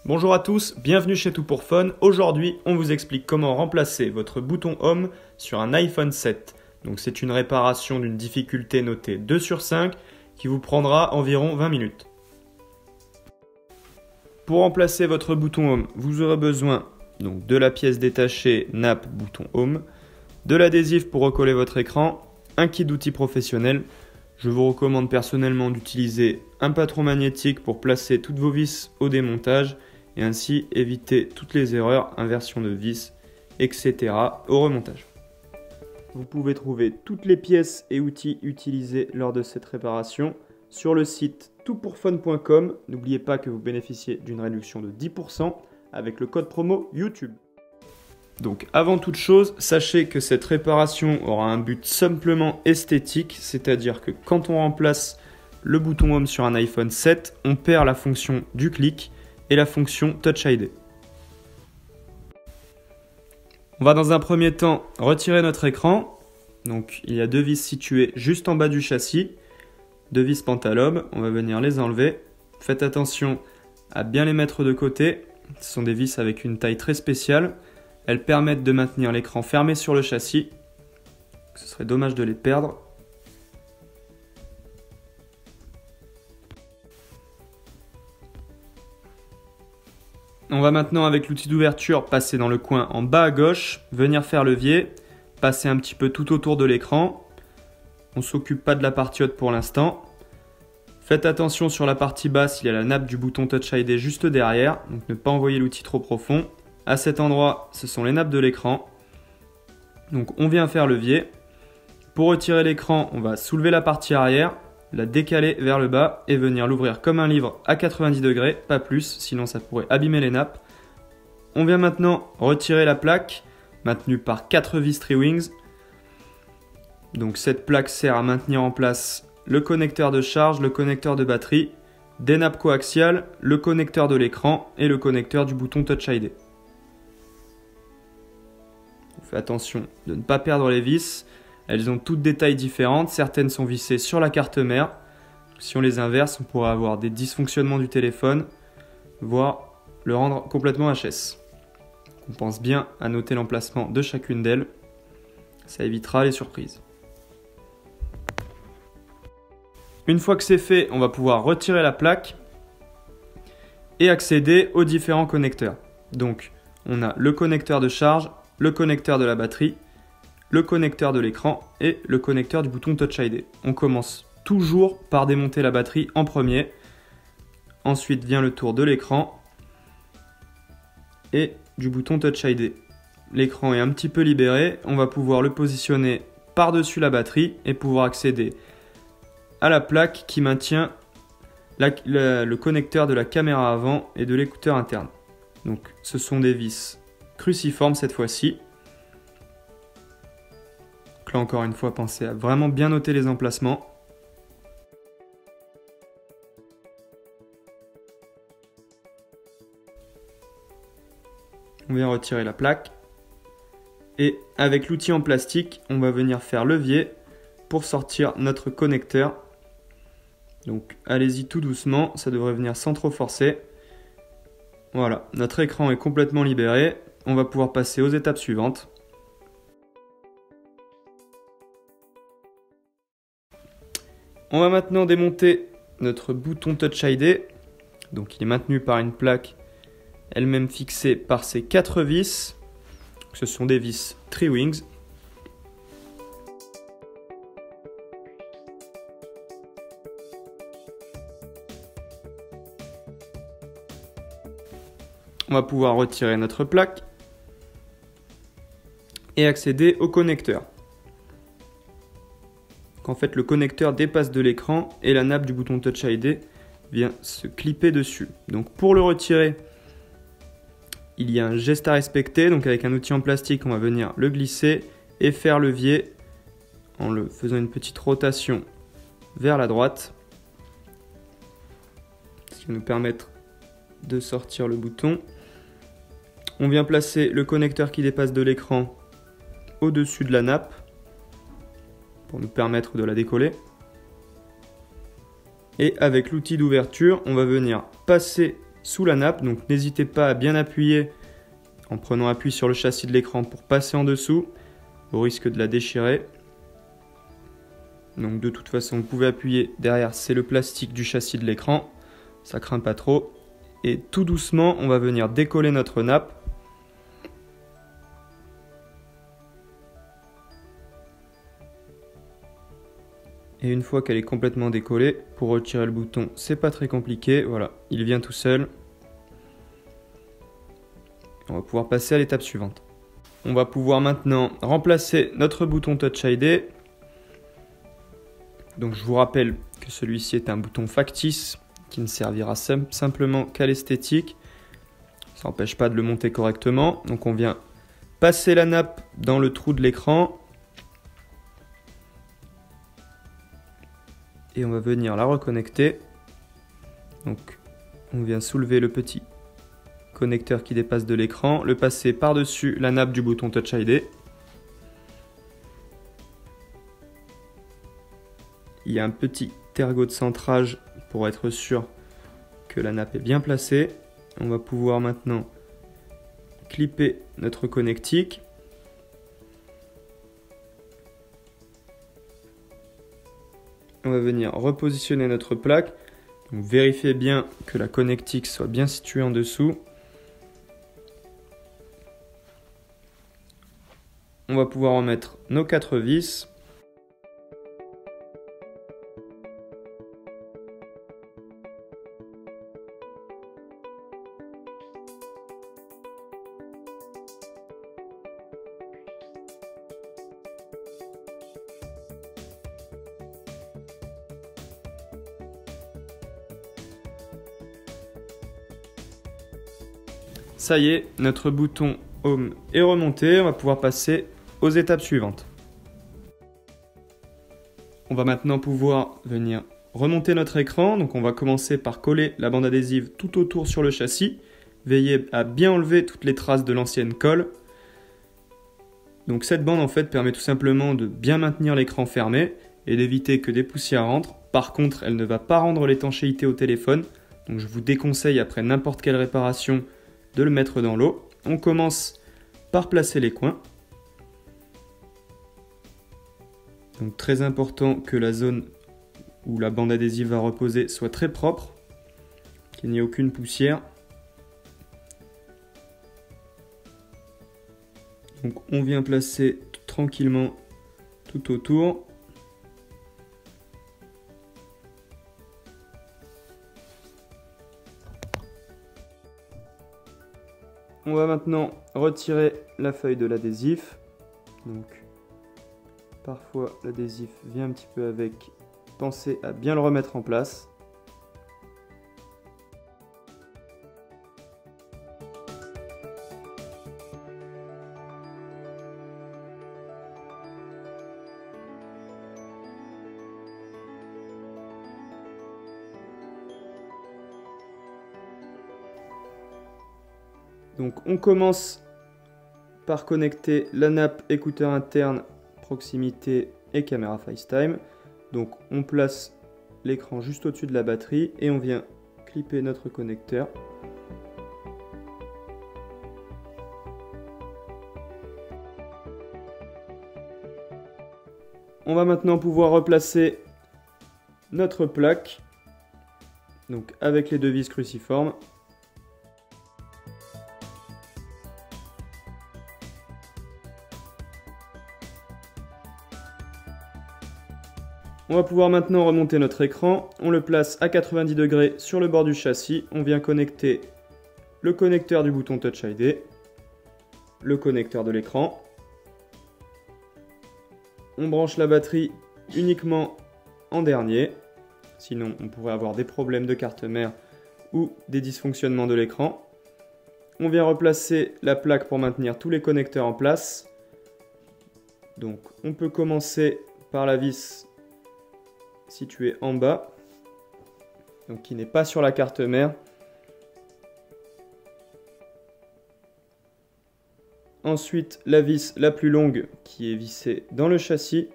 Bonjour à tous, bienvenue chez Tout pour Fun. Aujourd'hui, on vous explique comment remplacer votre bouton Home sur un iPhone 7. Donc c'est une réparation d'une difficulté notée 2 sur 5 qui vous prendra environ 20 minutes. Pour remplacer votre bouton Home, vous aurez besoin donc de la pièce détachée nappe bouton Home, de l'adhésif pour recoller votre écran, un kit d'outils professionnels. Je vous recommande personnellement d'utiliser un patron magnétique pour placer toutes vos vis au démontage et ainsi éviter toutes les erreurs, inversion de vis, etc. au remontage. Vous pouvez trouver toutes les pièces et outils utilisés lors de cette réparation sur le site toutpourfun.com. N'oubliez pas que vous bénéficiez d'une réduction de 10% avec le code promo YouTube. Donc avant toute chose, sachez que cette réparation aura un but simplement esthétique, c'est-à-dire que quand on remplace le bouton Home sur un iPhone 7, on perd la fonction du clic et la fonction Touch ID. On va dans un premier temps retirer notre écran. Donc il y a deux vis situées juste en bas du châssis, deux vis Pantalome, on va venir les enlever. Faites attention à bien les mettre de côté, ce sont des vis avec une taille très spéciale. Elles permettent de maintenir l'écran fermé sur le châssis. Ce serait dommage de les perdre. On va maintenant avec l'outil d'ouverture passer dans le coin en bas à gauche, venir faire levier, passer un petit peu tout autour de l'écran. On ne s'occupe pas de la partie haute pour l'instant. Faites attention sur la partie basse, il y a la nappe du bouton Touch ID juste derrière, donc ne pas envoyer l'outil trop profond. À cet endroit, ce sont les nappes de l'écran. Donc on vient faire levier. Pour retirer l'écran, on va soulever la partie arrière, la décaler vers le bas et venir l'ouvrir comme un livre à 90 degrés, pas plus, sinon ça pourrait abîmer les nappes. On vient maintenant retirer la plaque, maintenue par 4 vis Tri-Wings. Donc cette plaque sert à maintenir en place le connecteur de charge, le connecteur de batterie, des nappes coaxiales, le connecteur de l'écran et le connecteur du bouton Touch ID. On fait attention de ne pas perdre les vis. Elles ont toutes des tailles différentes, certaines sont vissées sur la carte mère. Si on les inverse, on pourrait avoir des dysfonctionnements du téléphone, voire le rendre complètement HS. On pense bien à noter l'emplacement de chacune d'elles, ça évitera les surprises. Une fois que c'est fait, on va pouvoir retirer la plaque et accéder aux différents connecteurs. Donc, on a le connecteur de charge, le connecteur de la batterie, le connecteur de l'écran et le connecteur du bouton Touch ID. On commence toujours par démonter la batterie en premier. Ensuite vient le tour de l'écran et du bouton Touch ID. L'écran est un petit peu libéré. On va pouvoir le positionner par-dessus la batterie et pouvoir accéder à la plaque qui maintient le connecteur de la caméra avant et de l'écouteur interne. Donc ce sont des vis cruciformes cette fois-ci. Donc là encore une fois, pensez à vraiment bien noter les emplacements. On vient retirer la plaque. Et avec l'outil en plastique, on va venir faire levier pour sortir notre connecteur. Donc allez-y tout doucement, ça devrait venir sans trop forcer. Voilà, notre écran est complètement libéré. On va pouvoir passer aux étapes suivantes. On va maintenant démonter notre bouton Touch ID. Donc il est maintenu par une plaque elle-même fixée par ces 4 vis. Ce sont des vis Tri-Wings. On va pouvoir retirer notre plaque et accéder au connecteur. En fait, le connecteur dépasse de l'écran et la nappe du bouton Touch ID vient se clipper dessus. Donc pour le retirer, il y a un geste à respecter. Donc avec un outil en plastique, on va venir le glisser et faire levier en le faisant une petite rotation vers la droite, ce qui va nous permettre de sortir le bouton. On vient placer le connecteur qui dépasse de l'écran au-dessus de la nappe pour nous permettre de la décoller. Et avec l'outil d'ouverture, on va venir passer sous la nappe. Donc n'hésitez pas à bien appuyer en prenant appui sur le châssis de l'écran pour passer en dessous, au risque de la déchirer. Donc de toute façon, vous pouvez appuyer derrière, c'est le plastique du châssis de l'écran, ça craint pas trop. Et tout doucement, on va venir décoller notre nappe. Et une fois qu'elle est complètement décollée, pour retirer le bouton, c'est pas très compliqué. Voilà, il vient tout seul. On va pouvoir passer à l'étape suivante. On va pouvoir maintenant remplacer notre bouton Touch ID. Donc je vous rappelle que celui-ci est un bouton factice qui ne servira simplement qu'à l'esthétique. Ça n'empêche pas de le monter correctement. Donc on vient passer la nappe dans le trou de l'écran. Et on va venir la reconnecter. Donc on vient soulever le petit connecteur qui dépasse de l'écran, le passer par-dessus la nappe du bouton Touch ID. Il y a un petit ergot de centrage pour être sûr que la nappe est bien placée. On va pouvoir maintenant clipper notre connectique. On va venir repositionner notre plaque. Donc, vérifiez bien que la connectique soit bien située en dessous. On va pouvoir remettre nos 4 vis. Ça y est, notre bouton Home est remonté. On va pouvoir passer aux étapes suivantes. On va maintenant pouvoir venir remonter notre écran. Donc on va commencer par coller la bande adhésive tout autour sur le châssis. Veillez à bien enlever toutes les traces de l'ancienne colle. Donc cette bande en fait permet tout simplement de bien maintenir l'écran fermé et d'éviter que des poussières rentrent. Par contre, elle ne va pas rendre l'étanchéité au téléphone. Donc je vous déconseille après n'importe quelle réparation de le mettre dans l'eau. On commence par placer les coins. Donc très important que la zone où la bande adhésive va reposer soit très propre, qu'il n'y ait aucune poussière. Donc on vient placer tranquillement tout autour. On va maintenant retirer la feuille de l'adhésif. Donc parfois l'adhésif vient un petit peu avec. Pensez à bien le remettre en place. Donc on commence par connecter la nappe écouteur interne, proximité et caméra FaceTime. Donc on place l'écran juste au-dessus de la batterie et on vient clipper notre connecteur. On va maintenant pouvoir replacer notre plaque, donc avec les 2 vis cruciformes. On va pouvoir maintenant remonter notre écran. On le place à 90 degrés sur le bord du châssis. On vient connecter le connecteur du bouton Touch ID, le connecteur de l'écran. On branche la batterie uniquement en dernier. Sinon, on pourrait avoir des problèmes de carte mère ou des dysfonctionnements de l'écran. On vient replacer la plaque pour maintenir tous les connecteurs en place. Donc, on peut commencer par la vis située en bas, donc qui n'est pas sur la carte mère. Ensuite, la vis la plus longue qui est vissée dans le châssis.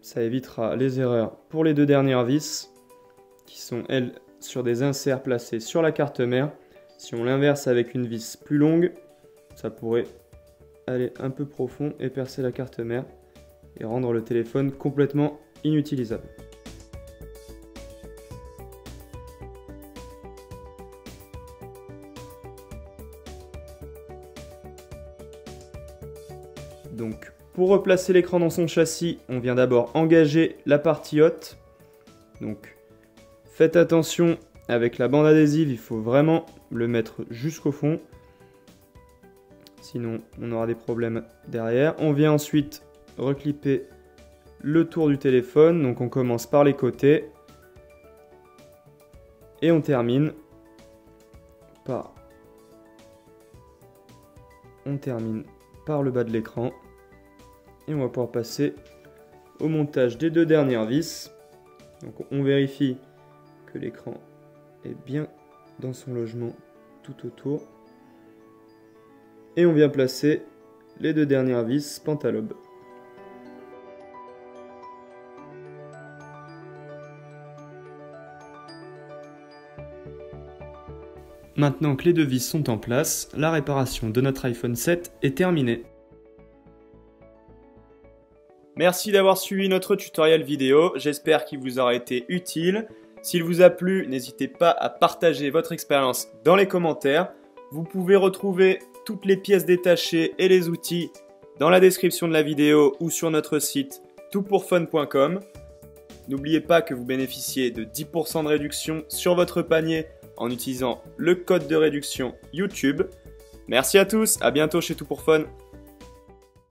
Ça évitera les erreurs pour les 2 dernières vis qui qui sont elles sur des inserts placés sur la carte mère. Si on l'inverse avec une vis plus longue, ça pourrait aller un peu profond et percer la carte mère et rendre le téléphone complètement inutilisable. Donc, pour replacer l'écran dans son châssis, on vient d'abord engager la partie haute. Donc, faites attention avec la bande adhésive, il faut vraiment le mettre jusqu'au fond. Sinon, on aura des problèmes derrière. On vient ensuite reclipper le tour du téléphone. Donc, on commence par les côtés. Et on termine par le bas de l'écran. Et on va pouvoir passer au montage des 2 dernières vis. Donc on vérifie que l'écran est bien dans son logement tout autour. Et on vient placer les 2 dernières vis Pentalobe. Maintenant que les 2 vis sont en place, la réparation de notre iPhone 7 est terminée. Merci d'avoir suivi notre tutoriel vidéo, j'espère qu'il vous aura été utile. S'il vous a plu, n'hésitez pas à partager votre expérience dans les commentaires. Vous pouvez retrouver toutes les pièces détachées et les outils dans la description de la vidéo ou sur notre site toutpourfun.com. N'oubliez pas que vous bénéficiez de 10% de réduction sur votre panier en utilisant le code de réduction YouTube. Merci à tous, à bientôt chez Tout pour Fun.